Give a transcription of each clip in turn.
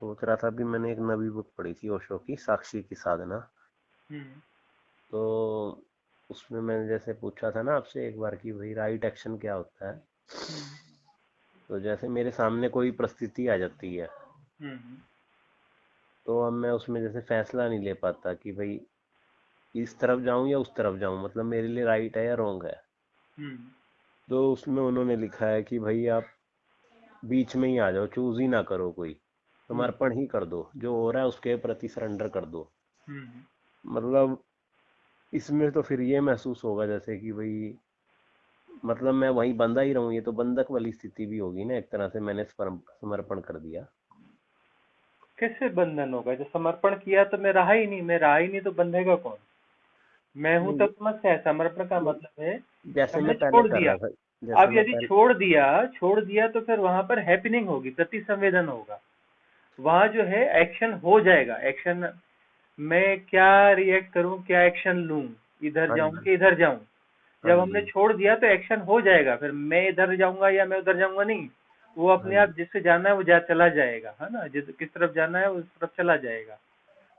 सोच रहा था, अभी मैंने एक नवी बुक पढ़ी थी ओशो की, साक्षी की साधना। हम्म। तो उसमें मैंने जैसे पूछा था ना आपसे एक बार कि भाई राइट एक्शन क्या होता है। हम्म। तो जैसे मेरे सामने कोई परिस्थिति आ जाती है, हम्म। तो अब मैं उसमें जैसे फैसला नहीं ले पाता कि भाई इस तरफ जाऊं या उस तरफ जाऊं, मतलब मेरे लिए राइट है या रॉन्ग है। हम्म। तो उसमें उन्होंने लिखा है कि भाई आप बीच में ही आ जाओ, चूज ही ना करो कोई, हम्म। समर्पण ही कर दो, जो हो रहा है उसके प्रति सरेंडर कर दो। हम्म। मतलब इसमें तो फिर ये महसूस होगा जैसे कि भाई, मतलब मैं वहीं बंधा ही रहूं, ये तो बंधक वाली स्थिति भी होगी ना, एक तरह से मैंने समर्पण कर दिया। कैसे बंधन होगा? जो समर्पण किया तो मैं रहा ही नहीं, मैं रहा ही नहीं तो बंधेगा कौन? मैं हूं नहीं तब समस्या है। समर्पण का नहीं, मतलब है जैसे हमने मैं पहले छोड़ कर दिया। रहा था, जैसे अब मैं यदि पहले। छोड़ दिया तो फिर वहां पर हैपनिंग होगी, प्रति संवेदन होगा। वहां जो है एक्शन हो जाएगा। एक्शन, मैं क्या रिएक्ट करूं, क्या एक्शन लूं, इधर हाँ जाऊं जी। कि इधर जाऊं। हाँ जब हमने जी। छोड़ दिया तो एक्शन हो जाएगा, फिर मैं इधर जाऊंगा या मैं उधर जाऊंगा नहीं। वो हाँ अपने आप जी। जिससे जाना है वो जा चला जाएगा, है ना? जिस किस तरफ जाना है उस तरफ चला जाएगा।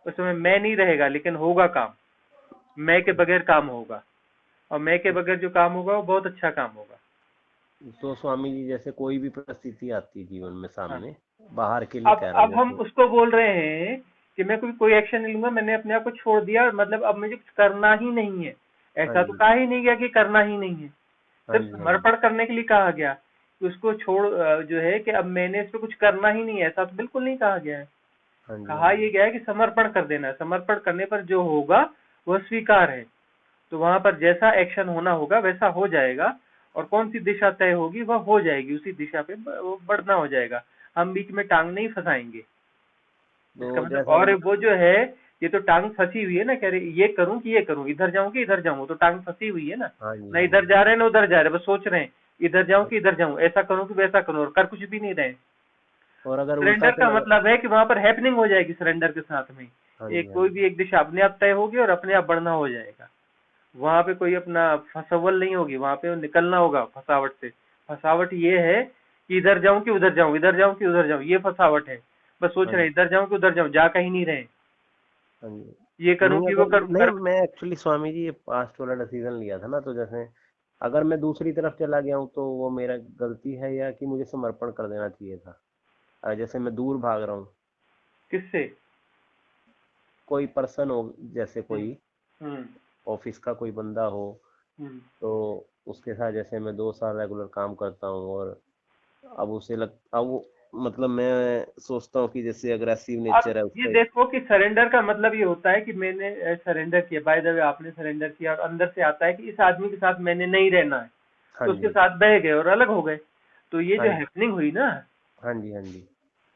उस समय मैं नहीं रहेगा, लेकिन होगा काम। मैं के बगैर काम होगा, और मैं के बगैर जो काम होगा वो बहुत अच्छा काम होगा। तो स्वामी जी, जैसे कोई भी परिस्थिति आती है जीवन में हाँ। सामने, बाहर के लिए अब कह रहा हूँ अब हम जैसे। उसको बोल रहे हैं कि मैं कोई कोई एक्शन नहीं लूंगा, मैंने अपने आप को छोड़ दिया, मतलब अब मुझे कुछ करना ही नहीं है। हाँ ऐसा तो जी। कहा ही नहीं गया कि करना ही नहीं है। हाँ सिर्फ जी। हाँ जी। समर्पण करने के लिए कहा गया कि उसको छोड़, जो है कि अब मैंने इस पे कुछ करना ही नहीं है, ऐसा तो बिल्कुल नहीं कहा गया है। हाँ जी। हाँ कहा जी। ये गया है कि समर्पण कर देना है। समर्पण करने पर जो होगा वह स्वीकार है। तो वहां पर जैसा एक्शन होना होगा वैसा हो जाएगा, और कौन सी दिशा तय होगी वह हो जाएगी, उसी दिशा पे वो बढ़ना हो जाएगा। हम बीच में टांग नहीं फंसाएंगे। इसका तो मतलब, जैसे और वो जो है, ये तो टांग फंसी हुई है ना, कह रहे ये करूं कि ये करूं, इधर जाऊं कि इधर जाऊं, तो टांग फंसी हुई है ना। हाँ जी। ना हाँ इधर जी। जा रहे हैं ना उधर जा रहे हैं, बस सोच रहे हैं इधर जाऊं कि इधर जाऊं, ऐसा करूं कि वैसा करूं, और कर कुछ भी नहीं रहे। और अगर उल्टा सरेंडर का चला मतलब है कि वहां पर हैपनिंग हो जाएगी सरेंडर के साथ में। हाँ जी। एक हाँ कोई जी। भी एक दिशा अपने आप तय होगी और अपने आप बढ़ना हो जाएगा। वहां पे कोई अपना फसवल नहीं होगी, वहां पे निकलना होगा फसावट से। फसावट ये है कि इधर जाऊं कि उधर जाऊं, इधर जाऊं कि उधर जाऊं, ये फसावट है। बस सोच हाँ रहे हैं जी। इधर जाऊं कि उधर जाऊं, जा कहीं नहीं रहे। हाँ जी। ये करूं नहीं, कि वो अगर करूं, नहीं, कर। मैं एक्चुअली स्वामी जी ये पास्ट वाला डिसीजन लिया था ना, तो जैसे अगर मैं दूसरी तरफ चला गया हूँ तो वो मेरा गलती है, या कि मुझे समर्पण कर देना चाहिए था। जैसे मैं दूर भाग रहा हूँ, किससे? कोई पर्सन हो, जैसे हम्म। कोई हम्म। ऑफिस का कोई बंदा हो, हम्म। तो उसके साथ जैसे मैं 2 साल रेगुलर काम करता हूँ, और अब उसे लग अब मतलब मैं सोचता हूँ कि जैसे अग्रेसिव अब नेचर है ये उसका। देखो कि सरेंडर का मतलब ये होता है कि मैंने सरेंडर किया, बाय द वे आपने सरेंडर किया, और अंदर से आता है कि इस आदमी के साथ मैंने नहीं रहना है। हाँ तो उसके जी। साथ बह गए और अलग हो गए। तो ये हाँ जो जी। हैपनिंग हुई ना, हाँ जी। हाँ जी।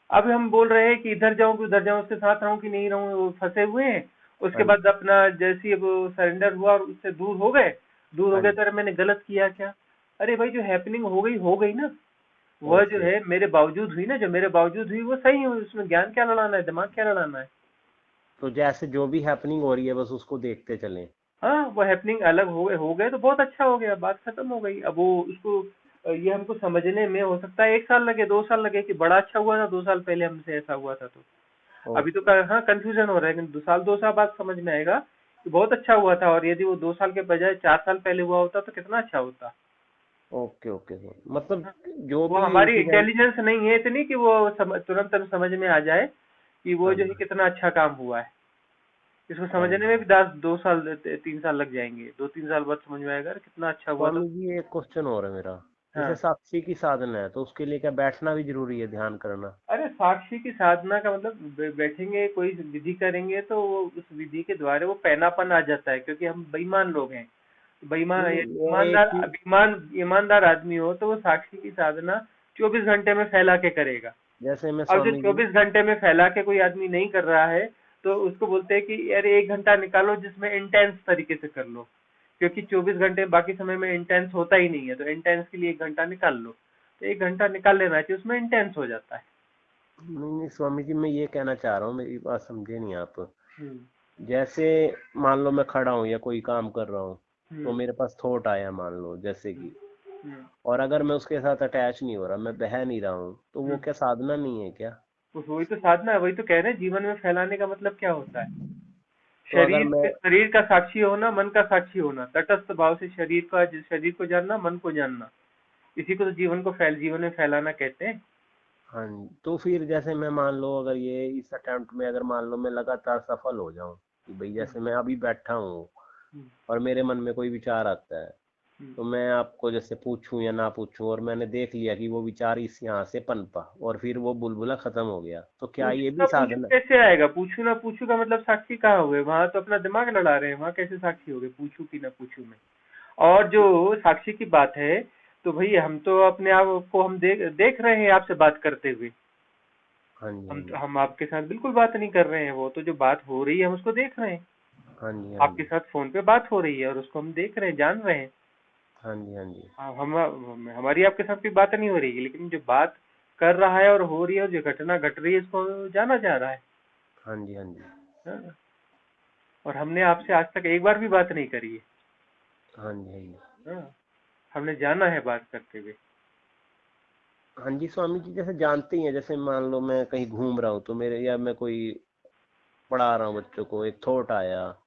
अब हम बोल रहे हैं कि इधर जाऊं कि उधर जाऊं, उसके साथ रहूं कि नहीं रहूं, वो फंसे हुए हैं। उसके हाँ जी। बाद अपना जैसे ही वो सरेंडर हुआ और उससे दूर हो गए। दूर हो हाँ गए जी। तो अरे मैंने गलत किया क्या? अरे भाई, जो हैपनिंग हो गई ना। वह जो ओके। है मेरे बावजूद हुई ना, जो मेरे बावजूद हुई वो सही हुई, उसमें ज्ञान क्या लड़ाना है, दिमाग क्या लड़ाना है? तो जैसे जो भी हैपनिंग हो रही है बस उसको देखते चलें। हाँ, वो हैपनिंग अलग हो गए तो बहुत अच्छा हो गया, बात खत्म हो गई। अब वो उसको, ये हमको समझने में हो सकता है 1 साल लगे, 2 साल लगे कि बड़ा अच्छा हुआ था 2 साल पहले हमसे ऐसा हुआ था। तो अभी तो ओके। हाँ कंफ्यूजन हो रहा है, लेकिन 2 साल बाद समझ में आएगा कि बहुत अच्छा हुआ था, और यदि वो 2 साल के बजाय 4 साल पहले हुआ होता तो कितना अच्छा होता। ओके। ओके सर, मतलब हाँ, जो वो भी हमारी इंसिडेंट। इंटेलिजेंस नहीं है इतनी कि वो तुरंत समझ में आ जाए कि वो हाँ जो है जी। कितना अच्छा काम हुआ है। इसको हाँ समझने जी। में भी 2 साल 3 साल लग जाएंगे, 2-3 साल बाद समझ में आएगा अरे कितना अच्छा हुआ था। स्वामी जी, एक क्वेश्चन और है मेरा। जैसे हाँ। साक्षी की साधना है, तो उसके लिए क्या बैठना भी जरूरी है, ध्यान करना? अरे साक्षी की साधना का मतलब बैठेंगे कोई विधि करेंगे तो उस विधि के द्वारा वो पैनापन आ जाता है, क्योंकि हम बेईमान लोग हैं। बेईमान, नहीं नहीं, ये एक ईमानदार, चीज। ईमानदार आदमी हो तो वो साक्षी की साधना 24 घंटे में फैला के करेगा। जैसे मैं अब जो स्वामी जी। 24 घंटे में फैला के कोई आदमी नहीं कर रहा है, तो उसको बोलते हैं कि यार 1 घंटा निकालो जिसमें इंटेंस तरीके से कर लो। क्योंकि 24 घंटे बाकी समय में इंटेंस होता ही नहीं है, तो इंटेंस के लिए 1 घंटा निकाल लो। तो 1 घंटा निकाल लेना चाहिए, उसमें इंटेंस हो जाता है। नहीं नहीं स्वामी जी, मैं ये कहना चाह रहा हूँ, मेरी बात समझे नहीं आप। हम्म। जैसे मान लो मैं खड़ा हूँ या कोई काम कर रहा हूँ, तो हम्म। मेरे पास थॉट आया मान लो जैसे हम्म। कि, हम्म। और अगर मैं उसके साथ अटैच नहीं हो रहा, मैं बह नहीं रहा हूँ, तो वो हम्म। क्या साधना नहीं है क्या? तो वही तो साधना है, वही तो कह रहे हैं, जीवन में फैलाने का मतलब क्या होता है? तो अगर मैं शरीर का साक्षी होना, मन का साक्षी होना, तटस्थ भाव से शरीर को जानना, मन को जानना, इसी को तो जीवन में फैलाना कहते हैं। हाँ जी, तो फिर जैसे मैं मान लो अगर ये इस अटेम्प्ट में अगर मान लो मैं लगातार सफल हो जाऊं कि भाई हम्म, जैसे मैं अभी बैठा हूँ हम्म, और मेरे मन में कोई विचार आता है, हम्म। तो मैं आपको जैसे पूछूं या ना पूछूं और मैंने देख लिया कि वो विचार इस यहाँ से पनपा और फिर वो बुलबुला खत्म हो गया, तो क्या ये पूछू भी ना पूछू साधना? कैसे आएगा? पूछू ना पूछू का मतलब साक्षी कहाँ हुए? वहां तो अपना दिमाग लड़ा रहे हैं, वहां कैसे साक्षी हो गए पूछू की ना पूछू में? और जो साक्षी की बात है, तो भाई हम तो अपने आप को हम देख रहे हैं आपसे बात करते हुए। हाँ जी, हाँ जी, हम आपके साथ बिल्कुल बात नहीं कर रहे हैं, वो तो जो बात हो रही है हम उसको देख रहे हैं। हाँ जी, हाँ आपके जी, साथ फोन पे बात हो रही है और उसको हम देख रहे हैं, जान रहे हैं। हाँ जी, हाँ जी, हमारी आपके साथ कोई बात नहीं हो रही है, लेकिन जो बात कर रहा है और हो रही है और जो घटना घट रही है इसको जाना जा रहा है। हाँ जी, हाँ जी, हाँ? और हमने आपसे आज तक एक बार भी बात नहीं करी है। हाँ जी, हाँ जी, हाँ, हमने जाना है बात करते हुए। हाँ जी स्वामी जी, जैसे जानते ही हैं, जैसे मान लो मैं कहीं घूम रहा हूँ तो मेरे या मैं कोई पढ़ा रहा हूँ बच्चों को, एक थॉट आया,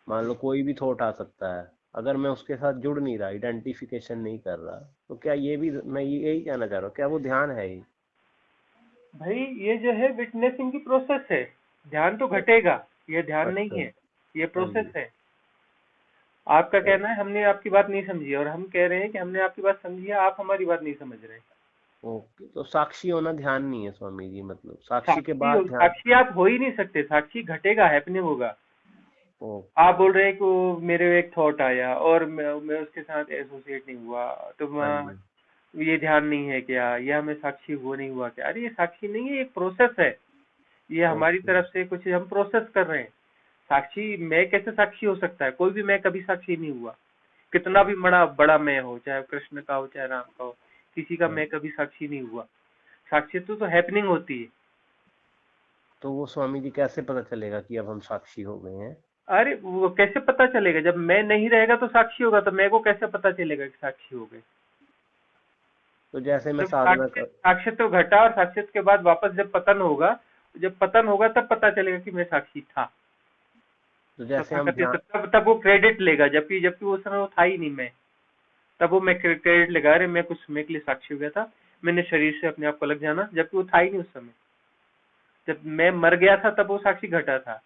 मान लो कोई भी थॉट आ सकता है, अगर मैं उसके साथ जुड़ नहीं रहा, आइडेंटिफिकेशन नहीं कर रहा, तो क्या ये भी, मैं यही कहना चाह रहा हूँ, क्या वो ध्यान है ही? भाई ये जो है विटनेसिंग की प्रोसेस है। ध्यान तो घटेगा, ये ध्यान नहीं अच्छा। है, ये हाँ प्रोसेस जी। है। आपका ओ- कहना है हमने आपकी बात नहीं समझी, और हम कह रहे हैं कि हमने आपकी बात समझी है, आप हमारी बात नहीं समझ रहे। ओके, तो साक्षी होना ध्यान नहीं है स्वामी जी, मतलब साक्षी के साक्षी बाद ध्यान? साक्षी आप हो ही नहीं सकते, साक्षी घटेगा, हैपनिंग होगा। ओके। आप बोल रहे हैं कि मेरे एक थॉट आया और मैं उसके साथ एसोसिएट नहीं हुआ, तो हाँ जी। ये ध्यान नहीं है क्या? ये हमें साक्षी हुआ नहीं हुआ क्या? अरे ये साक्षी नहीं है, ये एक प्रोसेस है। ये हमारी ओके। तरफ से कुछ हम प्रोसेस कर रहे हैं। साक्षी मैं कैसे साक्षी हो सकता है? कोई भी मैं कभी साक्षी नहीं हुआ। कितना भी बड़ा बड़ा मैं हो, चाहे कृष्ण का हो चाहे राम का हो, किसी का हाँ, मैं कभी साक्षी नहीं हुआ। साक्षी तो हैपनिंग होती है। तो वो स्वामी जी कैसे पता चलेगा कि अब हम साक्षी हो गए हैं? अरे वो कैसे पता चलेगा? जब मैं नहीं रहेगा तो साक्षी होगा, तो मैं को कैसे पता चलेगा कि साक्षी हो गए? तो जैसे मैं जब साधना कर, साक्षित्व तो घटा और साक्षित्व के बाद वापस जब पतन होगा, जब पतन होगा तब पता चलेगा कि मैं साक्षी था। तो जैसे हम तथाकथित ध्यान, तब वो क्रेडिट लेगा, जबकि जबकि उस समय वो था ही नहीं मैं। तब वो मैं क्रेडिट लेगा, अरे मैं कुछ समय के लिए साक्षी हो गया था, मैंने शरीर से अपने आप को अलग जाना, जबकि वो था ही नहीं उस समय। जब मैं मर गया था तब वो साक्षी घटा था।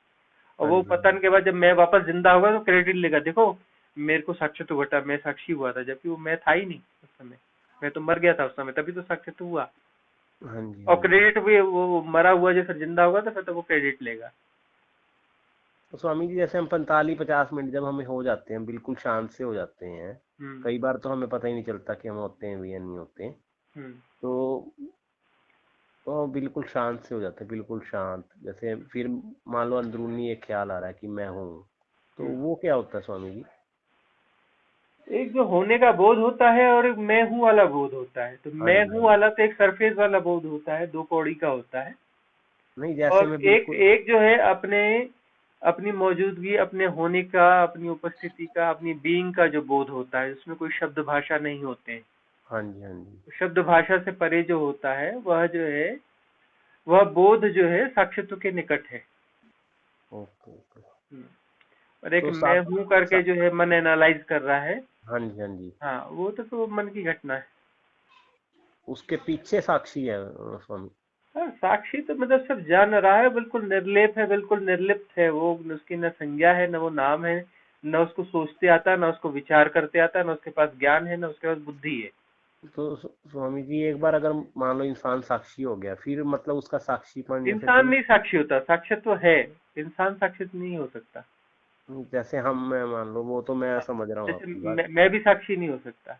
और हाँ वो जी, हाँ पतन जी, के बाद जब मैं वापस जिंदा होगा तो क्रेडिट लेगा, देखो मेरे को साक्षित्व घटा, मैं साक्षी हुआ था, जबकि वो मैं था ही नहीं उस समय। मैं तो मर गया था उस समय, तभी तो साक्षित्व हुआ। हाँ जी, और हाँ जी। क्रेडिट भी वो मरा हुआ जो फिर जिंदा होगा तो फिर तो वो क्रेडिट लेगा। तो स्वामी जी जैसे हम 45-50 मिनट जब हमें हो जाते हैं, बिल्कुल शांत से हो जाते हैं, हम्म, कई बार तो हमें पता ही नहीं चलता कि हम होते हैं भी या नहीं होते, हम्म, तो बिल्कुल शांत से हो जाते हैं, बिल्कुल शांत, जैसे फिर मान लो अंदरूनी एक ख्याल आ रहा है कि मैं हूँ, तो हम्म। वो क्या होता है स्वामी जी? एक जो होने का बोध होता है और एक मैं हूँ वाला बोध होता है। तो हाँ मैं जी, हूँ हाँ जी। वाला तो एक सरफेस वाला बोध होता है, दो कौड़ी का होता है। नहीं, जैसे और मैं एक बिल्कुल, एक जो है अपने अपनी मौजूदगी, अपने होने का, अपनी उपस्थिति का, अपनी बीइंग का जो बोध होता है, उसमें कोई शब्द भाषा नहीं होते हैं। हाँ जी, हाँ जी। शब्द भाषा से परे जो होता है वह जो है, वह बोध जो है साक्षित्व के निकट है। Okay, okay. हम्म। और एक तो मैं हूँ करके सा, जो है मन एनालाइज कर रहा है। हाँ जी, हाँ जी, हाँ, वो तो मन की घटना है। उसके पीछे साक्षी है स्वामी? हाँ, साक्षी तो मतलब सब जान रहा है, बिल्कुल निर्लेप है, बिल्कुल निर्लिप्त है वो। उसकी न संज्ञा है, न वो नाम है, न उसको सोचते आता, न उसको विचार करते आता, न उसके पास ज्ञान है, न उसके पास बुद्धि है। तो स्वामी जी एक बार अगर मान लो इंसान साक्षी हो गया, फिर मतलब उसका साक्षीपन जैसे इंसान कोई, नहीं साक्षी होता, साक्षित्व है। इंसान साक्षित नहीं हो सकता। जैसे हम, मैं मान लो, वो तो मैं हाँ, समझ रहा हूँ जैसे आपकी बात, मैं भी साक्षी नहीं हो सकता।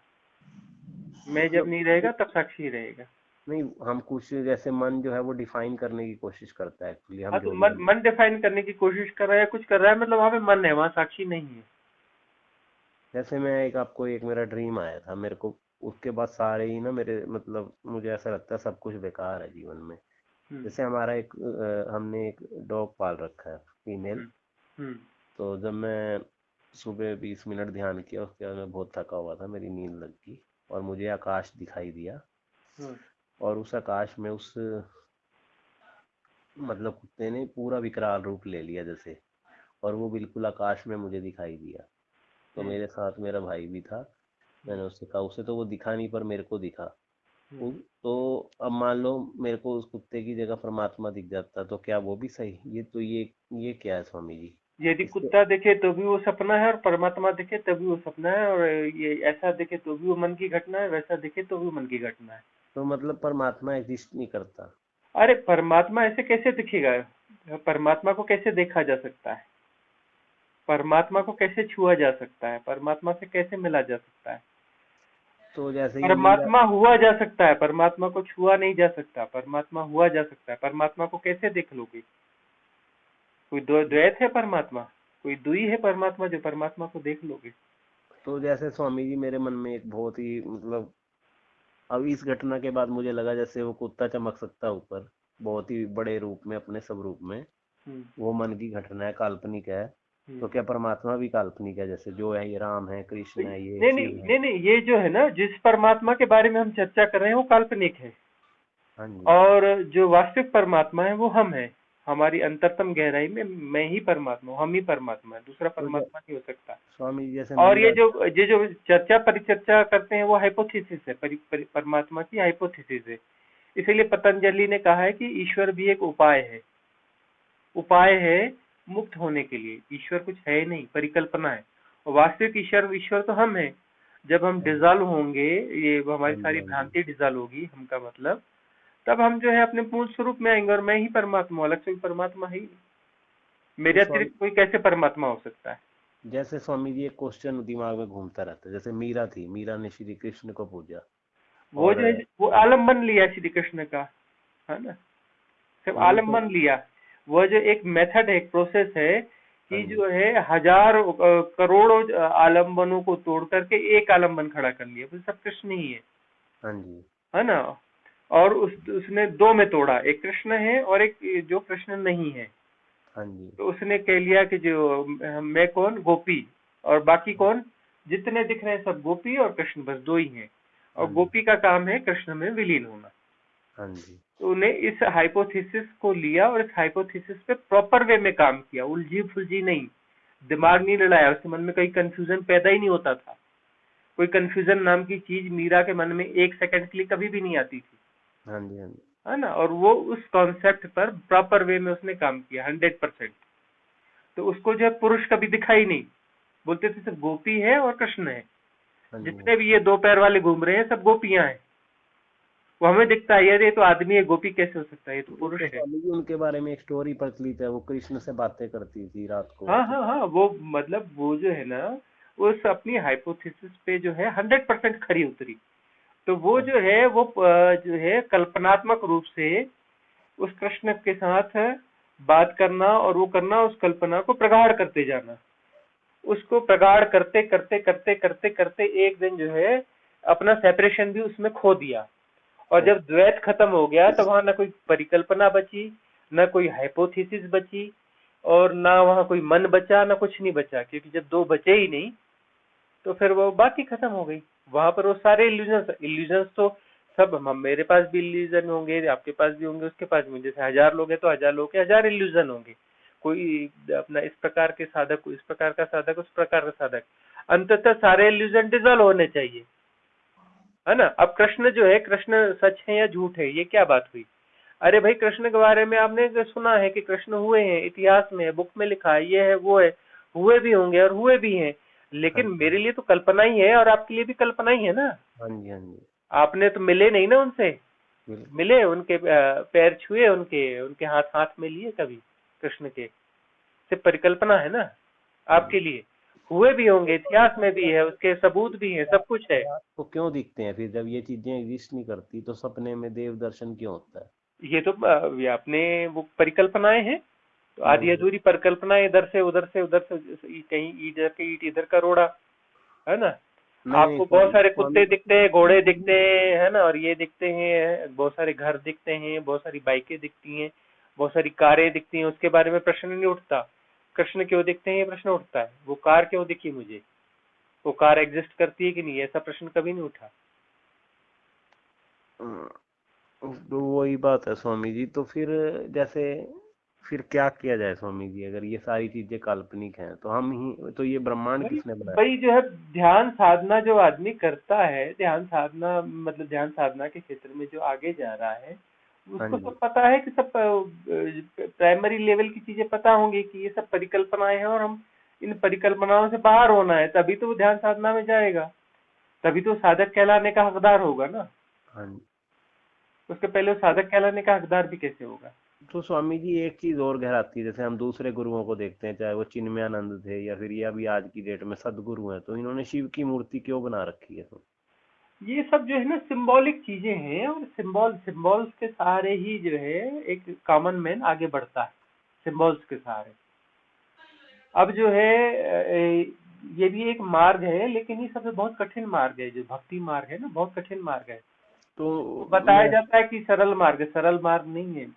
मैं जब मतलब नहीं रहेगा तब साक्षी रहेगा। नहीं, हम कुछ जैसे मन जो है वो डिफाइन करने की कोशिश करता है, एक्चुअली हम हाँ, तो जो भी मन हम, मन डिफाइन करने की कोशिश कर रहा है, कुछ कर रहा है, मतलब वहां पे मन है, वहां साक्षी नहीं है। जैसे मैं एक आपको, एक मेरा ड्रीम आया था मेरे को, उसके बाद सारे ही ना मेरे, मतलब मुझे ऐसा लगता है सब कुछ बेकार है जीवन में। हम्म, जैसे हमारा एक हमने एक डॉग पाल रखा है, फीमेल। हम्म, हम्म, तो जब मैं सुबह 20 मिनट ध्यान किया, उसके बाद मैं बहुत थका हुआ था, मेरी नींद लग गई और मुझे आकाश दिखाई दिया, हम्म, और उस आकाश में उस मतलब कुत्ते ने पूरा विकराल रूप ले लिया जैसे, और वो बिल्कुल आकाश में मुझे दिखाई दिया। तो हम्म, मेरे साथ मेरा भाई भी था। हम्म, मैंने उससे कहा, उसे तो वो दिखा नहीं पर मेरे को दिखा। हम्म। तो अब मान लो मेरे को उस कुत्ते की जगह परमात्मा दिख जाता तो क्या वो भी सही? ये क्या है स्वामी जी? यदि इसके कुत्ता दिखे तो भी वो सपना है, और परमात्मा दिखे तो भी वो सपना है, और ये ऐसा दिखे तो भी वो मन की घटना है, वैसा दिखे तो भी मन की घटना है। तो मतलब परमात्मा एग्जिस्ट नहीं करता? अरे परमात्मा ऐसे कैसे दिखेगा? परमात्मा को कैसे देखा जा सकता है? परमात्मा को कैसे छुआ जा सकता है? परमात्मा से कैसे मिला जा सकता है? तो जैसे ये मीरा। परमात्मा हुआ जा सकता है, परमात्मा को छुआ नहीं जा सकता। परमात्मा हुआ जा सकता है, परमात्मा को कैसे देख लोगे? कोई द्वैत है परमात्मा? कोई दुई है परमात्मा जो परमात्मा को देख लोगे? तो जैसे स्वामी जी, मेरे मन में एक बहुत ही मतलब, अब इस घटना के बाद मुझे लगा जैसे वो कुत्ता चमक सकता है ऊपर बहुत ही बड़े रूप में, अपने सब रूप में। हम्म, वो मन की घटना है, काल्पनिक है। तो हम्म। क्या परमात्मा भी काल्पनिक है? जैसे जो है, ये राम है, कृष्ण है, ये नहीं नहीं शिव है। नहीं नहीं, ये जो है ना, जिस परमात्मा के बारे में हम चर्चा कर रहे हैं वो काल्पनिक है। हाँ जी। और जो वास्तविक परमात्मा है वो हम है। हमारी अंतरतम गहराई में मैं ही परमात्मा हूँ, हम ही परमात्मा है, दूसरा तो परमात्मा नहीं हो सकता। स्वामी जी जैसे और मीरा। ये जो चर्चा परिचर्चा करते हैं वो हाइपोथेसिस है, परमात्मा की हाइपोथेसिस है। इसीलिए पतंजलि ने कहा है कि ईश्वर भी एक उपाय है। उपाय है मुक्त होने के लिए। ईश्वर कुछ है ही नहीं, परिकल्पना है। और वास्तविक ईश्वर ईश्वर तो हम है। जब हम हाँ डिजॉल्व होंगे, ये हाँ हमारी जी। सारी हाँ जी। भ्रांति डिजॉल्व होगी, हम का मतलब, तब हम जो है अपने मूल स्वरूप में आएंगे, और मैं ही परमात्मा हूँ, अलग से कोई परमात्मा है ही नहीं। तो मेरे स्वामी, अतिरिक्त कोई कैसे परमात्मा हो सकता है? जैसे स्वामी जी एक क्वेश्चन दिमाग में घूमता रहता है, जैसे मीरा थी, मीरा ने श्री कृष्ण को पूजा। वो और जो है वो आलम्बन लिया श्री कृष्ण का, है ना? सिर्फ नहीं तो। आलम्बन लिया। वो जो एक मेथड है, एक प्रोसेस है हाँ कि जी। जो है हजार करोड़ों आलम्बनों को तोड़ करके एक आलम्बन खड़ा कर लिया, वो सब कृष्ण ही हाँ जी। है ना? और उसने दो में तोड़ा, एक कृष्ण है और एक जो कृष्ण नहीं है। हाँ जी। तो उसने कह लिया कि जो मैं कौन, गोपी, और बाकी कौन, जितने दिख रहे हैं सब गोपी, और कृष्ण बस दो ही हैं। हाँ और जी। गोपी का काम है कृष्ण में विलीन होना। हाँ जी। तो उन्हें इस हाइपोथेसिस को लिया और इस हाइपोथेसिस पे प्रॉपर वे में काम किया, उलझी फुलझी नहीं, हाँ दिमाग नहीं लड़ाया, उसके मन में कोई कंफ्यूजन पैदा ही नहीं होता था। कोई कंफ्यूजन नाम की चीज मीरा के मन में एक सेकंड के लिए कभी भी नहीं आती थी, हाँ जी। हाँ जी। है ना? और वो उस कॉन्सेप्ट पर प्रॉपर वे में उसने काम किया 100%। तो उसको जो है पुरुष कभी दिखा ही नहीं, बोलते थे सिर्फ गोपी है और कृष्ण है। हाँ जी। जितने भी ये दो पैर वाले घूम रहे हैं सब गोपियां हैं। वो हमें दिखता है यार ये तो आदमी है, गोपी कैसे हो सकता है, ये तो नहीं पुरुष तो है। स्वामी जी, उनके बारे में एक स्टोरी प्रचलित है, वो कृष्ण से बातें करती थी रात को हाँ हाँ हाँ, वो मतलब वो जो है ना, उस अपनी हाइपोथेसिस पे जो है 100% खरी उतरी। तो वो हाँ जो है वो जो है कल्पनात्मक रूप से उस कृष्ण के साथ बात करना, और वो करना, उस कल्पना को प्रगाढ़ करते जाना। उसको प्रगाढ़ करते करते करते करते करते एक दिन जो है अपना सेपरेशन भी उसमें खो दिया। और ओ, जब द्वैत खत्म हो गया तो वहां ना कोई परिकल्पना बची, ना कोई हाइपोथेसिस बची, और ना वहां कोई मन बचा, ना कुछ नहीं बचा, क्योंकि जब दो बचे ही नहीं तो फिर वो बात ही खत्म हो गई। वहां पर वो सारे इल्यूजन्स इल्यूजन्स तो सब मेरे पास भी इल्यूजन होंगे, आपके पास भी होंगे, उसके पास भी, जैसे 1000 लोग हैं तो 1000 लोग के 1000 इल्यूजन होंगे। कोई अपना इस प्रकार के साधक, कोई इस प्रकार का साधक, उस प्रकार का साधक, अंततः सारे इल्यूजन डिजॉल्व होने चाहिए, है ना? अब कृष्ण जो है, कृष्ण सच है या झूठ है, ये क्या बात हुई? अरे भाई, कृष्ण के बारे में आपने जो सुना है कि कृष्ण हुए हैं, इतिहास में है, बुक में लिखा है, ये है वो है, हुए भी होंगे और हुए भी हैं। हाँ लेकिन जी। मेरे लिए तो कल्पना ही है, और आपके लिए भी कल्पना ही है ना। हाँ जी। हाँ जी। आपने तो मिले नहीं ना उनसे, बिल्कुल। मिले उनके पैर छुए, उनके उनके हाथ हाथ में लिए कभी कृष्ण के? सिर्फ परिकल्पना है ना हाँ। आपके लिए। हुए भी होंगे, तो इतिहास में भी है, उसके सबूत भी है, सब कुछ है। रात को क्यों दिखते हैं फिर? जब ये चीजें एग्जिस्ट नहीं करती तो सपने में देव दर्शन क्यों होता है? ये तो ये अपने वो परिकल्पनाएं हैं। तो आधी नहीं अधूरी परिकल्पनाएं, इधर से उधर से उधर से, कहीं इधर के ईंट इधर का रोड़ा, है ना? नहीं नहीं, आपको बहुत स्वामी सारे स्वामी कुत्ते दिखते हैं, घोड़े दिखते हैं, है ना? और ये दिखते हैं, बहुत सारे घर दिखते हैं, बहुत सारी बाइकें दिखती हैं, बहुत सारी कारें दिखती हैं, उसके बारे में प्रश्न नहीं उठता। कृष्ण क्यों दिखते हैं ये प्रश्न उठता है। वो कार क्यों दिखी मुझे, वो कार एग्जिस्ट करती है कि नहीं, ऐसा प्रश्न कभी नहीं उठा। तो वही बात है स्वामी जी। तो फिर जैसे फिर क्या किया जाए स्वामी जी, अगर ये सारी चीजें काल्पनिक हैं तो हम ही तो, ये ब्रह्मांड वही किसने बनाया? वही जो है, ध्यान साधना जो आदमी करता है, ध्यान साधना मतलब ध्यान साधना के क्षेत्र में जो आगे जा रहा है, हाँ उसको जी। सब पता है कि सब प्राइमरी लेवल की चीजें पता होंगी कि ये सब परिकल्पनाएं हैं और हम इन परिकल्पनाओं से बाहर होना है, तभी तो वो ध्यान साधना में जाएगा, तभी तो साधक कहलाने का हकदार होगा ना। हाँ जी। उसके पहले वो साधक कहलाने का हकदार भी कैसे होगा? तो स्वामी जी एक चीज और गहराती है, जैसे हम दूसरे गुरुओं को देखते हैं, चाहे वो चिन्मयानंद थे या फिर ये अभी आज की डेट में सदगुरु हैं, तो इन्होंने शिव की मूर्ति क्यों बना रखी है तो? ये सब जो है ना सिंबॉलिक चीजें हैं, और सिंबल्स के सहारे ही जो है एक कॉमन मैन आगे बढ़ता है, सिंबल्स के सहारे। अब जो है ये भी एक मार्ग है, लेकिन ये सबसे बहुत कठिन मार्ग है, जो भक्ति मार्ग है ना, बहुत कठिन मार्ग है। तो वो बताया मैं जाता है कि सरल मार्ग है, सरल मार्ग नहीं है।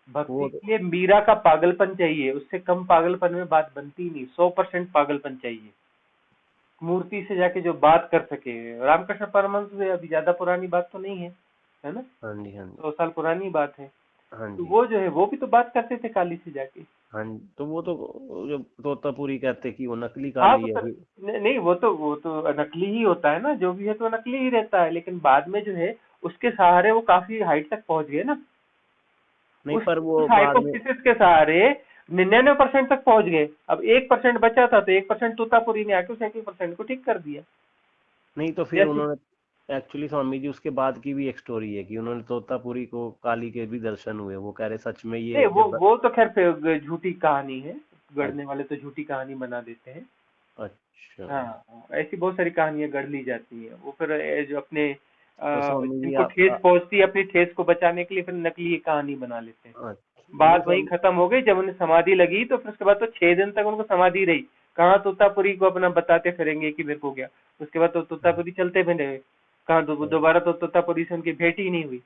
भक्ति वो के लिए मीरा का पागलपन चाहिए, उससे कम पागलपन में बात बनती नहीं, 100% पागलपन चाहिए मूर्ति से जाके जो बात कर सके। रामकृष्ण परमहंस से अभी ज्यादा पुरानी बात तो नहीं है, है ना, हाँ जी, हाँ जी, 100 साल पुरानी बात है। हाँ तो जी, वो जो है वो भी तो बात करते थे काली से जाके। हाँ जी। तो वो तो जो तोतापुरी कहते कि वो नकली हाँ काली तो है फिर। नहीं, वो तो नकली ही होता है ना, जो भी है तो नकली ही रहता है, लेकिन बाद में जो है उसके सहारे वो काफी हाइट तक पहुंच गए ना। नहीं, उस पर उस वो बाद में। हाइपोथेसिस के सहारे 99% तक पहुंच गए। अब 1% बचा था, तो 1% तोतापुरी ने आके उस 1% को ठीक कर दिया। नहीं, तो फिर जैसे उन्होंने एक्चुअली स्वामी जी उसके बाद की भी एक स्टोरी है कि उन्होंने तोतापुरी को काली के भी दर्शन हुए, वो कह रहे सच में नहीं, ये वो जब। वो तो खैर झूठी कहानी है, गढ़ने अच्छा। वाले तो झूठी कहानी बना देते हैं। अच्छा। हाँ, ऐसी बहुत सारी कहानियां गढ़ ली जाती हैं, वो फिर जो अपने तो स्वामी जी जिनको ठेस पहुंचती है अपनी ठेस को बचाने के लिए फिर नकली एक कहानी बना लेते हैं। अच्छा, नहीं बात वहीं स्वामी। खत्म हो गई जब उन्हें समाधि लगी, तो फिर उसके बाद तो 6 दिन तक उनको समाधि रही। कहाँ तोतापुरी को अपना बताते फिरेंगे कि मेरे को गया। उसके बाद तो तोतापुरी चलते भी नहीं, कहाँ दोबारा तो तोतापुरी से उनकी भेंट ही नहीं हुई।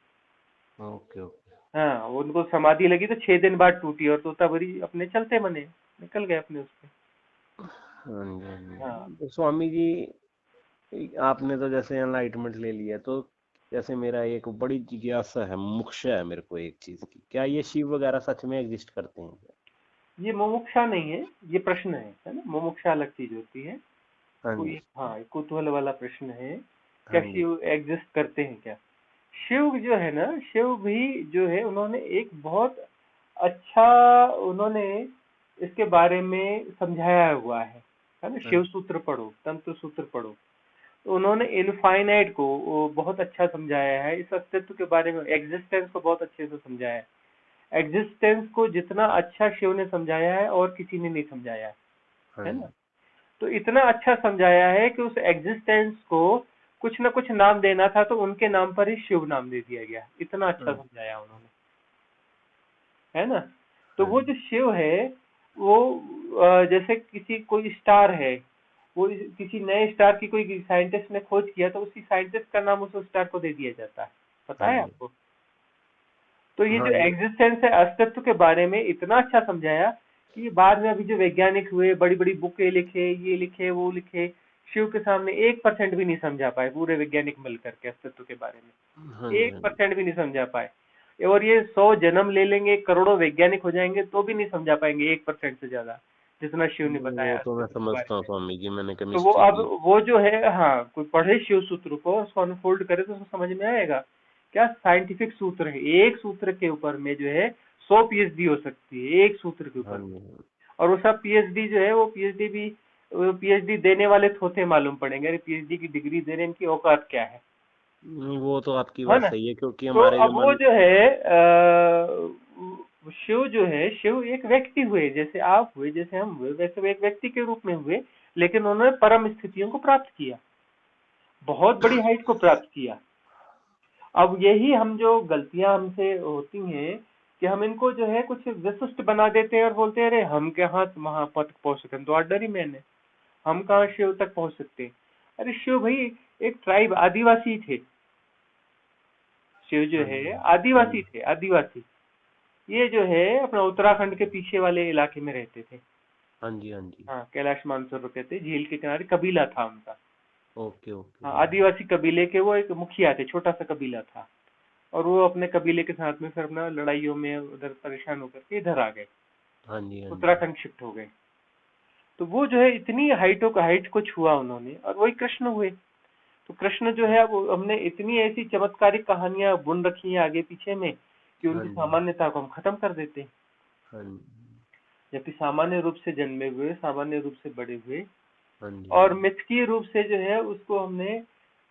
Okay, okay. हाँ, उनको समाधि लगी तो 6 दिन बाद टूटी, और तोतापुरी अपने चलते बने, निकल गए अपने उसके। हाँ जी, हाँ हाँ, जी। तो स्वामी जी आपने तो जैसे एनलाइटमेंट ले लिया, तो जैसे मेरा एक बड़ी जिज्ञासा है, मुख्य है मेरे को एक चीज की, क्या ये शिव वगैरह सच में एग्जिस्ट करते हैं क्या? ये मुमुक्षा नहीं है, ये प्रश्न है ना, मुमुक्षा अलग चीज होती है। हाँ कोई, जी, हाँ, एक कुतूहल वाला प्रश्न है, क्या हाँ जी, शिव एग्जिस्ट करते हैं क्या? शिव जो है ना, शिव भी जो है उन्होंने एक बहुत अच्छा, उन्होंने इसके बारे में समझाया हुआ है ना, हाँ शिव जी, सूत्र पढ़ो, तंत्र सूत्र पढ़ो। तो उन्होंने इनफाइनाइट को वो बहुत अच्छा समझाया है, इस अस्तित्व के बारे में, एग्जिस्टेंस को बहुत अच्छे से समझाया है। एग्जिस्टेंस को जितना अच्छा शिव ने समझाया है और किसी ने नहीं समझाया हाँ है ना। जी। तो इतना अच्छा समझाया है कि उस एग्जिस्टेंस को कुछ ना कुछ नाम देना था, तो उनके नाम पर ही शिव नाम दे दिया गया, इतना अच्छा हाँ समझाया उन्होंने, है ना। तो हाँ वो जी। जो शिव है वो जैसे किसी कोई स्टार है, वो किसी नए स्टार की कोई साइंटिस्ट ने खोज किया, तो उसी साइंटिस्ट का नाम उस स्टार को दे दिया जाता है, पता हाँ है जी, आपको। तो ये हाँ जो जी। एग्जिस्टेंस है, अस्तित्व के बारे में इतना अच्छा समझाया कि बाद में अभी जो वैज्ञानिक हुए, बड़ी बड़ी बुकें लिखे, ये लिखे वो लिखे, शिव के सामने 1% भी नहीं समझा पाए, पूरे वैज्ञानिक मिल करके अस्तित्व के बारे हाँ में जी, एक हाँ जी। परसेंट भी नहीं समझा पाए। और ये 100 जन्म ले लेंगे, करोड़ों वैज्ञानिक हो जाएंगे, तो भी नहीं समझा पाएंगे 1% से ज्यादा, जितना शिव ने नहीं, बताया वो तो मैं अस्तित्व के बारे समझता हूँ में। स्वामी जी, मैंने तो वो केमिस्ट्री अब की। वो जो है, हाँ, कोई पढ़े शिव सूत्र को, उसको अनफोल्ड करे तो उसको समझ में आएगा क्या साइंटिफिक सूत्र है। एक सूत्र के ऊपर में जो है 100 पीएचडी हो सकती है, एक सूत्र के हाँ ऊपर में। जी। और वो सब पीएचडी जो है, वो पीएचडी भी पीएचडी देने वाले थोथे मालूम पड़ेंगे, अरे पीएचडी की डिग्री दे रहे हैं, इनकी औकात क्या नहीं, वो तो आपकी है बात ना। सही है, क्योंकि तो हमारे जो अब वो मन। जो है शिव जो है, शिव एक व्यक्ति हुए, जैसे आप हुए, जैसे हम हुए, वैसे वो एक व्यक्ति के रूप में हुए, लेकिन उन्होंने परम स्थितियों को प्राप्त किया, बहुत बड़ी हाइट को प्राप्त किया। अब यही हम जो गलतियां हमसे होती हैं कि हम इनको जो है कुछ विशिष्ट बना देते हैं और बोलते हैं अरे हम कहाँ वहां तक पहुंच सकते हैं, तो ऑर्डनरी मैन है, हम कहाँ शिव तक पहुंच सकते हैं। अरे शिव भाई एक ट्राइब, आदिवासी थे। शिव जो हाँ है जी, हाँ आदिवासी जी, थे, आदिवासी। ये जो है अपना उत्तराखंड के पीछे वाले इलाके में रहते थे। हाँ जी, हाँ जी। हाँ, कैलाश मानसरोवर कहते हैं, झील के किनारे कबीला था उनका। ओके, ओके, हाँ, हाँ जी। आदिवासी कबीले के वो एक मुखिया थे, छोटा सा कबीला था। और वो अपने कबीले के साथ में फिर अपना लड़ाइयों में उधर परेशान होकर के इधर आ गए, हाँ जी, हाँ जी। उत्तराखंड शिफ्ट हो गए। तो वो जो है इतनी हाइट को छुआ उन्होंने, और वही कृष्ण हुए। तो कृष्ण जो है वो हमने इतनी ऐसी चमत्कारिक कहानियां बुन रखी हैं आगे पीछे में कि हाँ उनकी जी, सामान्यता को हम खत्म कर देते हैं। हाँ जी, जबकि सामान्य रूप से जन्मे हुए, सामान्य रूप से बड़े हुए, हाँ जी, और मिथकीय रूप से जो है उसको हमने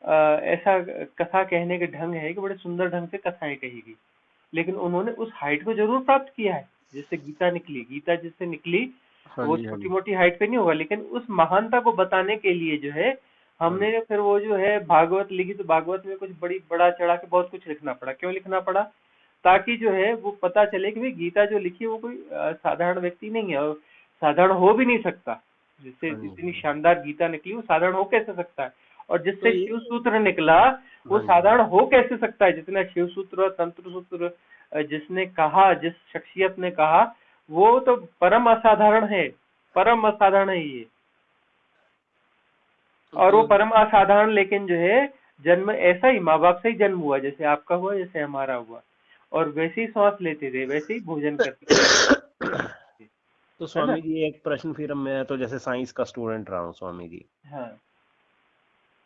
ऐसा कथा कहने के ढंग है कि बड़े सुंदर ढंग से कथाएं कही गई। लेकिन उन्होंने उस हाइट को जरूर प्राप्त किया है, जिससे गीता निकली। गीता जिससे निकली हाँ वो जी, हाँ छोटी जी, मोटी हाइट पे नहीं होगा, लेकिन उस महानता को बताने के लिए जो है हाँ जी, हमने फिर वो जो है भागवत लिखी। तो भागवत में कुछ बड़ा चढ़ा के बहुत कुछ लिखना पड़ा। क्यों लिखना पड़ा? ताकि जो है वो पता चले कि भाई गीता जो लिखी है वो कोई साधारण व्यक्ति नहीं है, और साधारण हो भी नहीं सकता। जिससे हाँ जी, इतनी शानदार गीता निकली वो साधारण हो कैसे सकता है? और तो जिससे ये, शिव सूत्र निकला वो हाँ जी, साधारण हो कैसे सकता है? जितना शिव सूत्र और तंत्र सूत्र जिसने कहा, जिस शख्सियत ने कहा, वो तो परम असाधारण है, परम असाधारण है ये। और वो तो परम असाधारण, लेकिन जो है जन्म ऐसा ही माँ बाप से ही जन्म हुआ, जैसे आपका हुआ, जैसे हमारा हुआ, और वैसे ही श्वास लेते थे, वैसे ही भोजन करते थे, तो है ना? स्वामी जी एक प्रश्न, फिर मैं तो जैसे साइंस का स्टूडेंट रहा हूँ स्वामी जी, हाँ,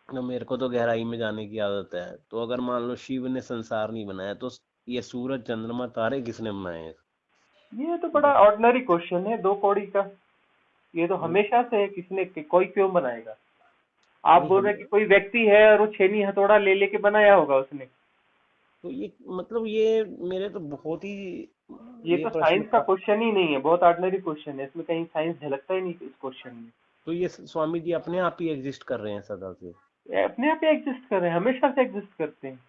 तो मेरे को तो गहराई में जाने की आदत है। तो अगर मान लो शिव ने संसार नहीं बनाया, तो ये सूरज चंद्रमा तारे किसने बनाए हैं? ये तो बड़ा ऑर्डिनरी क्वेश्चन है, 2 कौड़ी का। ये तो नहीं, हमेशा से है, किसने कोई क्यों बनाएगा? आप नहीं बोल हम, रहे हैं कि कोई व्यक्ति है और वो छेनी हथौड़ा ले लेके बनाया होगा उसने। तो ये मतलब ये मेरे तो बहुत ही ये ये तो प्रश्न साइंस का क्वेश्चन ही नहीं है, बहुत ऑर्डिनरी क्वेश्चन है, इसमें कहीं साइंस झलकता ही नहीं इस क्वेश्चन में। तो ये स्वामी जी अपने आप ही एग्जिस्ट कर रहे हैं सदा से? ये अपने आप ही एग्जिस्ट कर रहे हैं, हमेशा से एग्जिस्ट करते हैं।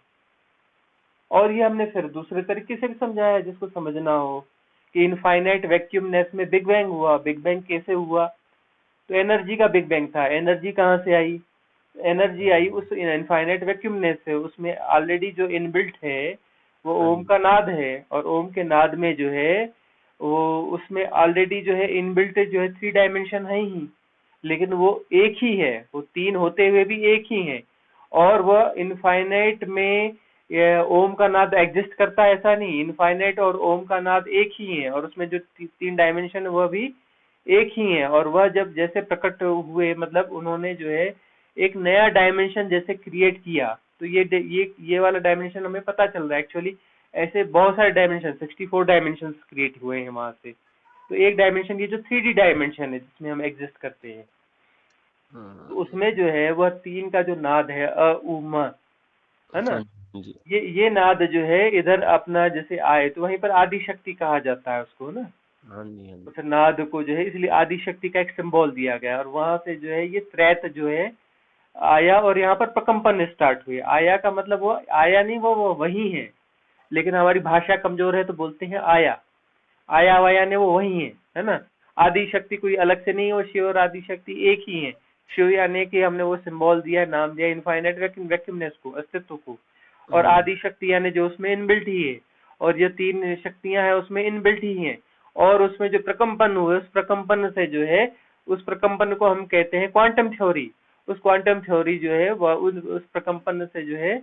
और ये हमने फिर दूसरे तरीके से भी समझाया है, जिसको समझना हो, कि इनफाइनाइट वैक्यूमनेस में बिग बैंग हुआ। बिग बैंग कैसे हुआ? तो एनर्जी का बिग बैंग था। एनर्जी कहाँ से आई? एनर्जी आई उस इनफाइनाइट वैक्यूमनेस से। उसमें ऑलरेडी जो इनबिल्ट है वो हाँ ओम जी, का नाद है, और ओम के नाद में जो है वो उसमें ऑलरेडी जो है इनबिल्ट जो है 3 डायमेंशन है ही, लेकिन वो एक ही है, वो 3 होते हुए भी एक ही है। और वह इनफाइनाइट में ये ओम का नाद एग्जिस्ट करता है ऐसा नहीं, इनफाइनाइट और ओम का नाद एक ही है, और उसमें जो 3 डायमेंशन है वह भी एक ही है। और वह जब जैसे प्रकट हुए, मतलब उन्होंने जो है एक नया डायमेंशन जैसे क्रिएट किया, तो ये वाला डायमेंशन हमें पता चल रहा है एक्चुअली। ऐसे बहुत सारे डायमेंशन, 64 डायमेंशन क्रिएट हुए हैं वहां से। तो एक डायमेंशन, ये जो 3D डायमेंशन है जिसमें हम एग्जिस्ट करते हैं, तो हाँ उसमें जो है वह 3 का जो नाद है अ उ म, है ना? हाँ जी, ये नाद जो है इधर अपना जैसे आए तो वहीं पर आदि शक्ति कहा जाता है उसको ना। हाँ जी, हाँ जी, उस नाद को जो है इसलिए आदि शक्ति का एक सिंबल दिया गया है, और वहां से जो है ये त्रैत जो है आया, और यहाँ पर प्रकंपन स्टार्ट हुए। आया का मतलब वो आया नहीं, वो वही है, लेकिन हमारी भाषा कमजोर है तो बोलते हैं आया। आया वाया ने वो वही है ना? आदि शक्ति कोई अलग से नहीं है, वो शिव और आदि शक्ति एक ही है। शिव यानी कि हमने वो सिंबल दिया, नाम दिया इनफाइनाइट वैक्यूमनेस को, अस्तित्व को। और हाँ जी, आदि शक्ति यानी जो उसमें इनबिल्ट ही है, और ये 3 शक्तियां हैं उसमें इनबिल्ट ही हैं। और उसमें जो प्रकंपन हुए, उस प्रकंपन से जो है, उस प्रकंपन को हम कहते हैं क्वांटम थ्योरी। उस क्वांटम थ्योरी जो है वह उस प्रकंपन से जो है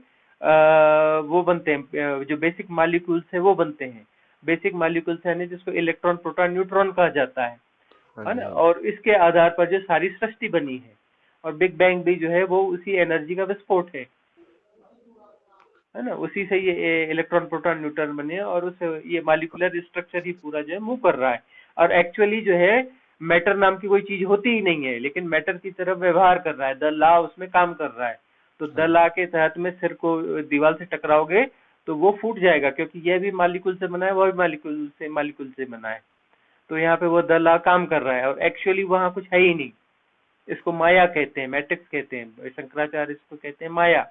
वो बनते हैं, जो बेसिक मॉलिक्यूल्स है वो बनते हैं। बेसिक मॉलिक्यूल्स यानी जिसको इलेक्ट्रॉन प्रोटॉन न्यूट्रॉन कहा जाता हाँ है जी, ना? हाँ जी, और इसके आधार पर जो सारी सृष्टि बनी है, और बिग बैंग भी जो है वो उसी एनर्जी का विस्फोट है ना? उसी से ये इलेक्ट्रॉन प्रोटॉन न्यूट्रॉन बने, और उस ये मॉलिक्यूलर स्ट्रक्चर ही पूरा जो है मूव कर रहा है। और एक्चुअली जो है मैटर नाम की कोई चीज होती ही नहीं है, लेकिन मैटर की तरफ व्यवहार कर रहा है। द लॉ उसमें काम कर रहा है। तो हाँ द लॉ के तहत में सिर को दीवार से टकराओगे तो वो फूट जाएगा, क्योंकि यह भी मॉलिक्यूल से बना है, वह भी मॉलिक्यूल से बना है। तो यहाँ पे वो द लॉ काम कर रहा है, और एक्चुअली वहां कुछ है ही नहीं। इसको माया कहते हैं, मैट्रिक्स कहते हैं, शंकराचार्य इसको कहते हैं माया,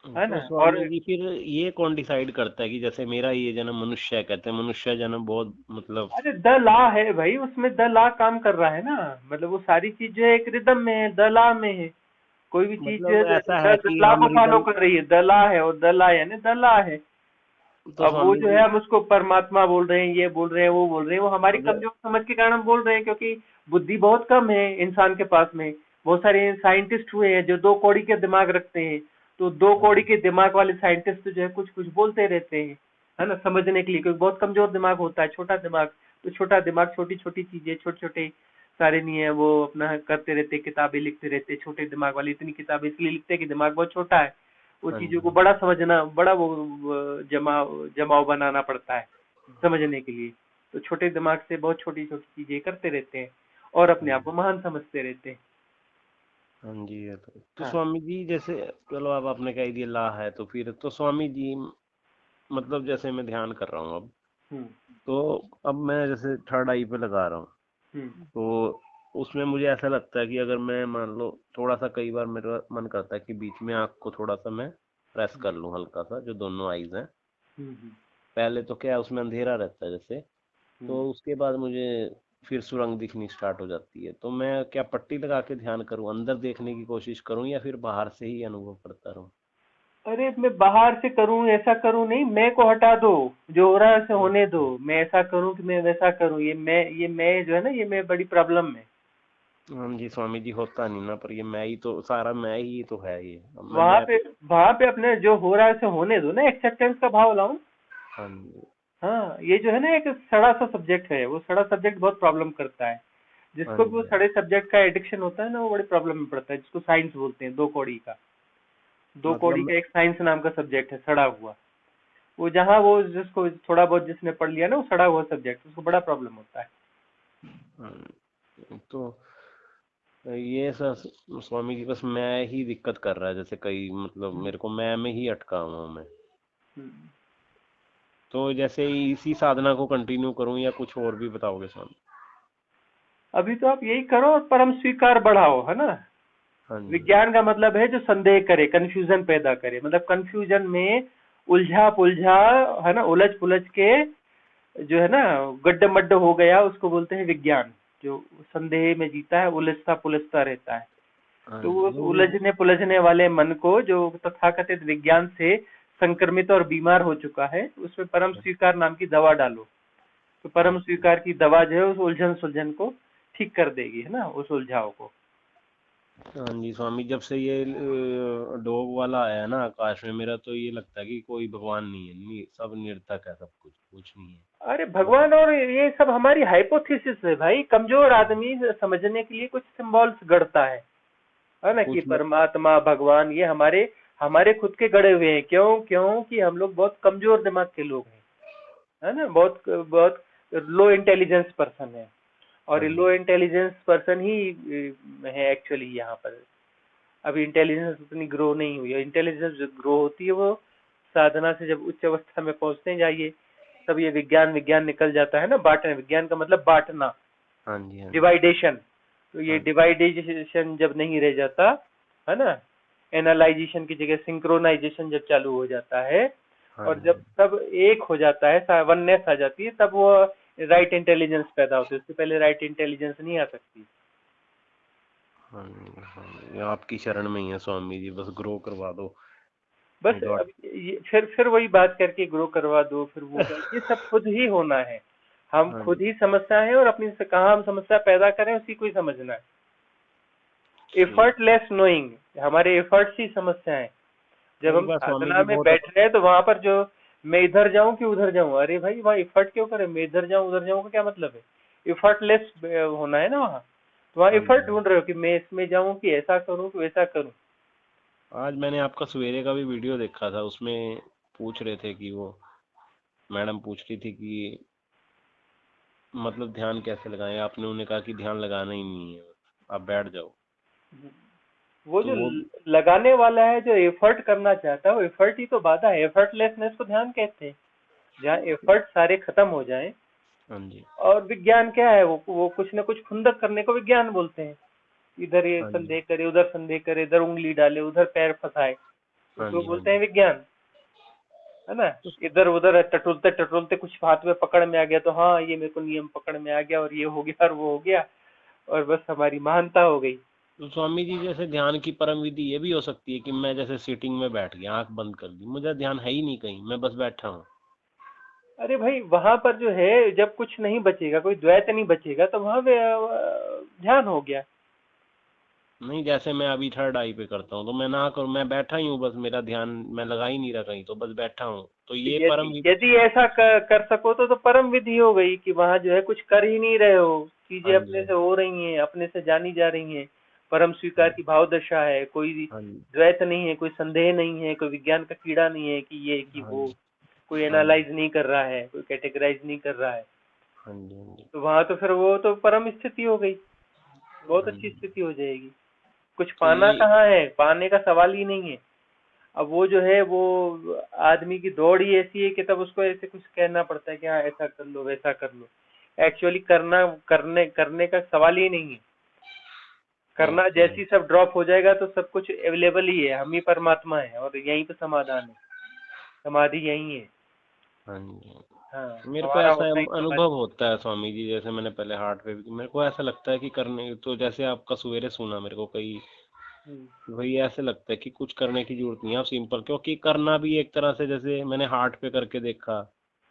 है तो ना? और स्वामी जी फिर ये कौन डिसाइड करता है कि जैसे मेरा ये जन्म मनुष्य है, कहते हैं मनुष्य जन्म बहुत मतलब, अरे द लॉ है भाई, उसमें द लॉ काम कर रहा है ना। मतलब वो सारी चीज जो है एक रिदम में है, द लॉ में है। कोई भी चीज जो मतलब है ऐसा है द कि लॉ हम को फॉलो रिदम, कर रही है, द लॉ है, और द लॉ यानी द लॉ है। तो अब वो स्वामी जो जी है हम उसको परमात्मा बोल रहे हैं, ये बोल रहे हैं, वो बोल रहे हैं, वो हमारी अगर, कमजोर समझ के कारण हम बोल रहे हैं, क्योंकि बुद्धि बहुत कम है इंसान के पास में। बहुत सारे साइंटिस्ट हुए हैं जो 2 कौड़ी के दिमाग रखते हैं, तो 2 कौड़ी के दिमाग वाले साइंटिस्ट जो है कुछ कुछ बोलते रहते हैं, है ना, समझने के लिए, क्योंकि बहुत कमजोर दिमाग होता है, छोटा दिमाग। तो छोटा दिमाग छोटी छोटी चीजें, छोटे छोटे सारे नहीं है, वो अपना करते रहते, किताबें लिखते रहते। छोटे दिमाग वाले इतनी किताबें इसलिए लिखते हैं कि दिमाग बहुत छोटा है, वो हाँ चीजों को जी। बड़ा समझना, बड़ा वो जमाव बनाना पड़ता है समझने के लिए। तो छोटे दिमाग से बहुत छोटी छोटी चीजें करते रहते हैं और अपने आप को महान समझते रहते हैं। हाँ जी, ये तो हाँ। स्वामी जी जैसे, चलो अब आपने कह दिया ला है, तो फिर तो स्वामी जी मतलब जैसे मैं ध्यान कर रहा हूँ अब, हम्म। तो अब मैं जैसे थर्ड आई पे लगा रहा हूँ, हम्म। तो उसमें मुझे ऐसा लगता है कि अगर मैं मान लो थोड़ा सा, कई बार मेरा मन करता है कि बीच में आँख को थोड़ा सा मैं प्रेस कर लूँ हल्का सा, जो दोनों आईज हैं। हम्म। पहले तो क्या है, उसमें अंधेरा रहता है जैसे, हम्म। तो उसके बाद मुझे फिर सुरंग दिखनी स्टार्ट हो जाती है। तो मैं क्या पट्टी लगा के ध्यान करूं, अंदर देखने की कोशिश करूं, या फिर बाहर से ही अनुभव करता रहूं? अरे मैं बाहर से करूं, ऐसा करूं नहीं, मैं को हटा दो, जो हो रहा है उसे होने दो। अच्छा। मैं ऐसा करूं कि मैं वैसा करूं, ये मैं जो है ना, ये मैं बड़ी प्रॉब्लम में। हाँ जी स्वामी जी, होता नहीं ना, पर ये मैं ही तो, सारा मैं ही तो है ये, अब वहां मैं पे तो। वहां पे अपने जो हो रहा है उसे होने दो ना, एक्सेप्टेंस का भाव लाओ। हाँ जी। हाँ, ये जो है ना एक सड़ा सा सब्जेक्ट है, वो सड़ा सब्जेक्ट बहुत प्रॉब्लम करता है। हाँ जिसको भी वो जी। सड़े सब्जेक्ट का एडिक्शन होता है ना, वो बड़ी प्रॉब्लम में पड़ता है, जिसको साइंस बोलते हैं। 2 कौड़ी का, दो कौड़ी मतलब का एक साइंस नाम का सब्जेक्ट है, सड़ा हुआ। वो जहाँ वो जिसको थोड़ा बहुत जिसने पढ़ लिया ना, वो सड़ा हुआ सब्जेक्ट, उसको बड़ा प्रॉब्लम होता है। तो ये सब स्वामी जी बस मैं ही दिक्कत कर रहा है, जैसे कई मतलब मेरे को मैं में ही अटका हुआ हूं मैं। हम्म। तो जैसे इसी साधना को कंटिन्यू करूं, या कुछ और भी बताओगे स्वामी? अभी तो आप यही करो और परम स्वीकार बढ़ाओ, है ना। हाँ जी। विज्ञान का मतलब है जो संदेह करे, कंफ्यूजन पैदा करे, मतलब कंफ्यूजन में उलझा पुलझा, है ना, उलझ पुलझ के जो है ना गड्ढे मड्ढे हो गया, उसको बोलते हैं विज्ञान। जो संदेह में जीता है, उलझता पुलझता रहता है। हाँ तो जी, वो नहीं मुझे। उलझने पुलझने वाले मन को, जो तथाकथित विज्ञान से संक्रमित और बीमार हो चुका है, उसमें परम स्वीकार नाम की दवा डालो। तो परम स्वीकार की दवा जो है उस उलझन सुलझन को ठीक कर देगी, है ना, उस उलझाव को। हाँ जी स्वामी, जब से ये डॉग वाला आया है ना आकाश में, मेरा तो ये लगता है कि कोई भगवान नहीं है, नहीं सब निरर्थक है, सब कुछ कुछ नहीं है। अरे बस। भगवान और ये सब हमारी हाइपोथेसिस है भाई। कमजोर आदमी समझने के लिए कुछ सिंबल्स गढ़ता है ना, कि कुछ मैं। परमात्मा भगवान ये हमारे हमारे खुद के गढ़े हुए हैं। क्यों? क्यों कि हम लोग बहुत कमजोर दिमाग के लोग हैं, है ना, बहुत बहुत लो इंटेलिजेंस पर्सन है। और हाँ ये जी। लो इंटेलिजेंस पर्सन ही है एक्चुअली यहाँ पर। अभी इंटेलिजेंस उतनी ग्रो नहीं हुई है। इंटेलिजेंस जो ग्रो होती है वो साधना से जब उच्च अवस्था में पहुंचते जाइए, तब ये विज्ञान विज्ञान निकल जाता है ना। बांटना, विज्ञान का मतलब बांटना, हाँ जी। हाँ जी। डिवाइडेशन। तो ये हाँ जी। डिवाइडेशन जब नहीं रह जाता, है ना, एनालाइजेशन की जगह सिंक्रोनाइजेशन जब चालू हो जाता है, हाँ और जी। जब सब एक हो जाता है, वननेस आ जाती है, तब वो राइट इंटेलिजेंस पैदा होती है। उससे पहले राइट इंटेलिजेंस नहीं आ सकती। हाँ जी। हाँ जी, ये आपकी शरण में ही है स्वामी जी, बस ग्रो करवा दो। बस नहीं तो अब ये फिर वही बात करके ग्रो करवा दो, फिर वो ये सब खुद ही होना है। हम हाँ खुद जी। ही समस्या है, और अपनी से कहाँ हम समस्या पैदा करें उसी को ही समझना है। ठीक। एफर्टलेस नोइंग, हमारे एफर्ट्स ही समस्या है। जब कई हम बार स्वामी साधना जी में बहुत बैठ रहे हैं तो वहां पर जो मैं इधर जाऊं कि उधर जाऊं, अरे भाई वहाँ एफर्ट क्यों करें? मैं इधर जाऊं उधर जाऊं का क्या मतलब है? एफर्टलेस होना है ना वहाँ। तो वहाँ हाँ एफर्ट जी। ढूंढ रहे हो कि मैं इसमें जाऊं कि ऐसा करूं कि वैसा करूं। आज मैंने आपका सवेरे का भी वीडियो देखा था, उसमें पूछ रहे थे कि वो मैडम पूछ रही थी कि मतलब ध्यान कैसे लगाएं, आपने उन्हें कहा कि ध्यान लगाना ही नहीं है, आप बैठ जाओ। वो तो जो वो। लगाने वाला है, जो एफर्ट करना चाहता है, वो एफर्ट ही तो बाधा है। एफर्टलेसनेस को ध्यान कहते हैं। जहाँ एफर्ट सारे खत्म हो जाए। हाँ जी। और विज्ञान क्या है? वो कुछ न कुछ खुंदक करने को विज्ञान बोलते हैं। इधर ये हाँ जी। संदेह करे, उधर संदेह करे, इधर उंगली डाले, उधर पैर फंसाए, हाँ उसको जी। हाँ बोलते हैं जी। विज्ञान, है ना। इधर उधर टटोलते टटोलते कुछ हाथ में पकड़ में आ गया, तो हाँ ये मेरे को नियम पकड़ में आ गया, और ये हो गया और वो हो गया, और बस हमारी महानता हो गई। तो स्वामी जी जैसे ध्यान की परम विधि ये भी हो सकती है कि मैं जैसे सीटिंग में बैठ गया, आंख बंद कर दी, मुझे ध्यान है ही नहीं कहीं, मैं बस बैठा हूँ। अरे भाई वहां पर जो है, जब कुछ नहीं बचेगा, कोई द्वैत नहीं बचेगा, तो वहां ध्यान हो गया। नहीं, जैसे मैं अभी थर्ड आई पे करता हूँ तो मैं ना करूँ, मैं बैठा ही हूँ, बस मेरा ध्यान मैं लगा ही नहीं रहा कहीं, तो बस बैठा हूँ, तो तो ये यदि यदि ऐसा कर सको तो परम विधि हो गई कि वहां जो है कुछ कर ही नहीं रहे हो, चीजें हाँ अपने जी, से हो रही हैं, अपने से जानी जा रही हैं, परम हाँ स्वीकार की भाव दशा है, कोई हाँ जी, द्वैत नहीं है, कोई संदेह नहीं है, कोई विज्ञान का कीड़ा नहीं है कि ये कि हाँ वो, जी, कोई हाँ जी, एनालाइज नहीं कर रहा है, कोई कैटेगराइज नहीं कर रहा है। हाँ जी, हाँ जी, तो वहां तो फिर वो तो परम स्थिति हो गई, बहुत हाँ अच्छी जी। स्थिति हो जाएगी। कुछ तो पाना ये कहाँ है, पाने का सवाल ही नहीं है। अब वो जो है वो आदमी की दौड़ ही ऐसी है कि तब उसको ऐसे कुछ कहना पड़ता है कि हाँ ऐसा कर लो वैसा कर लो। एक्चुअली करने करने का सवाल ही नहीं है। करना ओके। जैसी सब ड्रॉप हो जाएगा तो सब कुछ अवेलेबल ही है, हम ही परमात्मा है और यहीं पे समाधान है, समाधि यही है। हाँ जी, हाँ, मेरे को हमारा ऐसा होता ही अनुभव समाधि। होता है स्वामी जी, जैसे मैंने पहले हार्ट पे भी, मेरे को ऐसा लगता है कि करने तो, जैसे आपका सवेरे सुना मेरे को कई, हम्म। वही ऐसे लगता है कि कुछ करने की जरूरत नहीं है, आप सिंपल, क्योंकि करना भी एक तरह से, जैसे मैंने हार्ट पे करके देखा,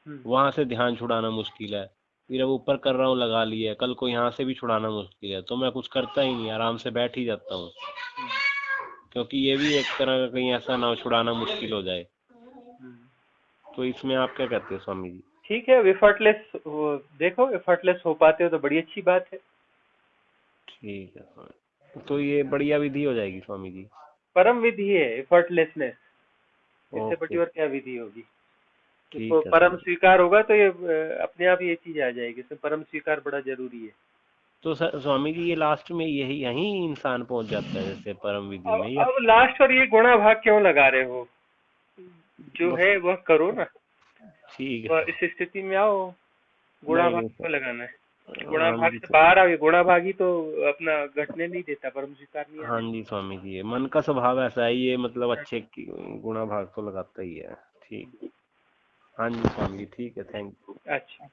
हम्म। वहां से ध्यान छुड़ाना मुश्किल है, फिर अब ऊपर कर रहा हूँ लगा लिया, कल को यहाँ से भी छुड़ाना मुश्किल है, तो मैं कुछ करता ही नहीं, आराम से बैठ ही जाता हूँ, हम्म। क्योंकि ये भी एक तरह का कहीं ऐसा ना हो छुड़ाना मुश्किल हो जाए। हम्म। तो इसमें आप क्या कहते हो स्वामी जी? ठीक है, एफर्टलेस देखो, एफर्टलेस हो पाते हो तो बड़ी अच्छी बात है। ठीक है स्वामी, तो ये बढ़िया विधि हो जाएगी स्वामी जी। परम विधि है एफर्टलेसनेस, इससे बड़ी ओके, और क्या विधि होगी। इसको ठीक है परम स्वामी। स्वीकार होगा तो ये अपने आप ये चीज आ जाएगी, इसमें परम स्वीकार बड़ा जरूरी है। तो स्वामी जी, ये लास्ट में यही यही इंसान पहुंच जाता है जैसे परम विधि अब में, या? अब लास्ट और ये गुणा भाग क्यों लगा रहे हो, जो बस, है वह करो ना। ठीक वह है। इस स्थिति में आओ, गुणा नहीं भाग नहीं क्यों सर, लगाना है। गुणा हाँ भाग जी से सर। बाहर आओ, ये गुणा भाग ही तो अपना घटने नहीं देता, परम स्वीकार नहीं हाँ आने जी स्वामी जी, ये मन का स्वभाव ऐसा है, ये मतलब देता। अच्छे गुणा भाग तो लगाता ही है। ठीक। हाँ जी स्वामी जी, ठीक है, थैंक यू। अच्छा।